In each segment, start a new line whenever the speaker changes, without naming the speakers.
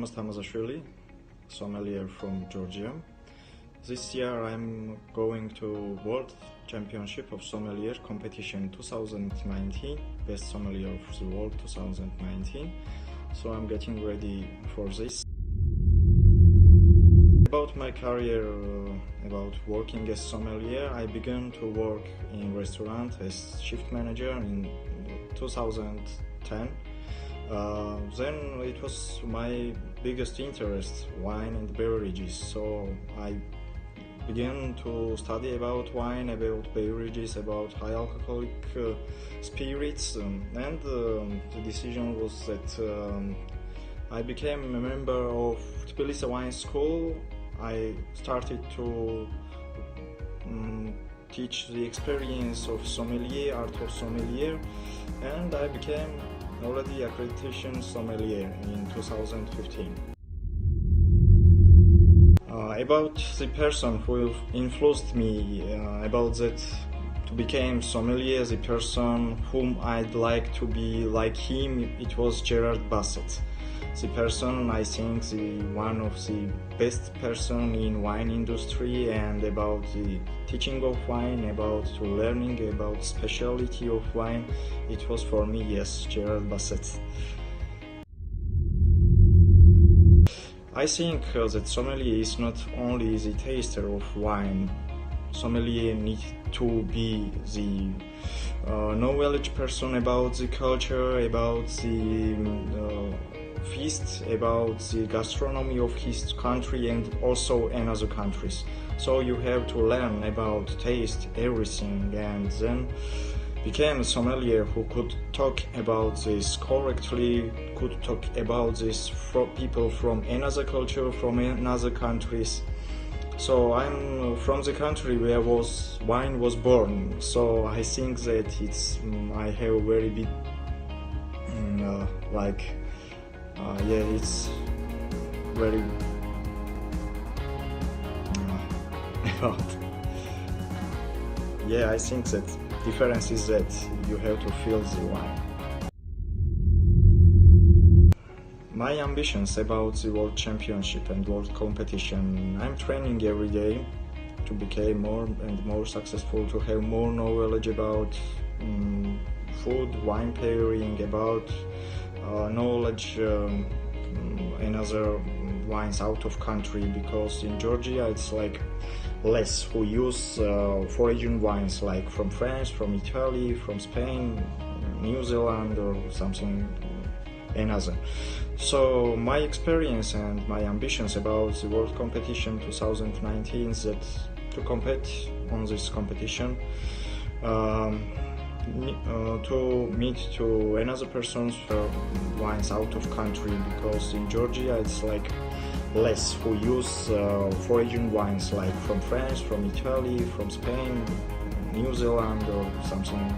Tazo Tamazashvili, Sommelier from Georgia. This year I'm going to World Championship of Sommelier competition 2019, Best Sommelier of the World 2019. So I'm getting ready for this. About my career, about working as sommelier, I began to work in restaurant as shift manager in 2010. Then it was my biggest interest, wine and beverages, so I began to study about wine, about beverages, about high alcoholic spirits, and the decision was that I became a member of Tbilisi wine school. I started to teach the experience of sommelier, art of sommelier, and I became already accreditation sommelier in 2015. About the person who influenced me about that to become sommelier, the person whom I'd like to be like him, it was Gerard Bassett. The person, I think, one of the best person in wine industry, and about the teaching of wine, about learning about specialty of wine, it was for me, yes, Gerard Bassett. I think that sommelier is not only the taster of wine. Sommelier needs to be the knowledge person about the culture, about the feast, about the gastronomy of his country and also in other countries. So you have to learn about taste, everything, and then became a sommelier who could talk about this correctly, could talk about this for people from another culture, from another countries. So I'm from the country where wine was born, so I think that I have a very big it's very I think that difference is that you have to feel the wine. My ambitions about the World Championship and World Competition, I'm training every day to become more and more successful, to have more knowledge about food, wine pairing, about knowledge in other wines out of country, because in Georgia it's like less who use foreign wines like from France, from Italy, from Spain, New Zealand or something another. So my experience and my ambitions about the World Competition 2019 is that to compete on this competition, to meet to another person's wines out of country, because in Georgia it's like less who use foreign wines like from France, from Italy, from Spain, New Zealand or something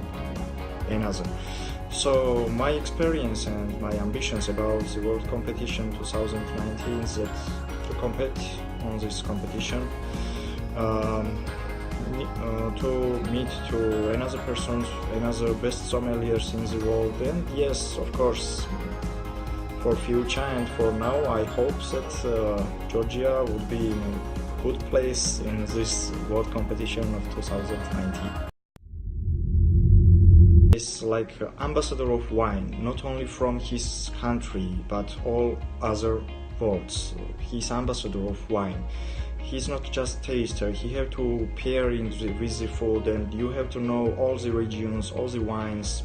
another. So my experience and my ambitions about the World Competition 2019 is that to compete on this competition, to meet to another persons, another best sommeliers in the world, and yes, of course, for future and for now, I hope that Georgia would be in a good place in this world competition of 2019. He's like ambassador of wine, not only from his country, but all other worlds. He's ambassador of wine. He's not just taster, he have to pair with the food, and you have to know all the regions, all the wines,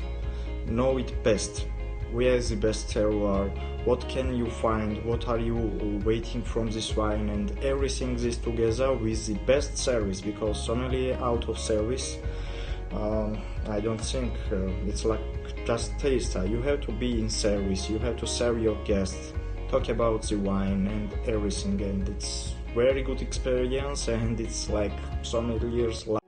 know it best. Where is the best terroir, what can you find, what are you waiting from this wine, and everything this together with the best service, because sommelier out of service, I don't think it's like just taster. You have to be in service, you have to serve your guests, talk about the wine and everything, and it's very good experience, and it's like sommelier's life.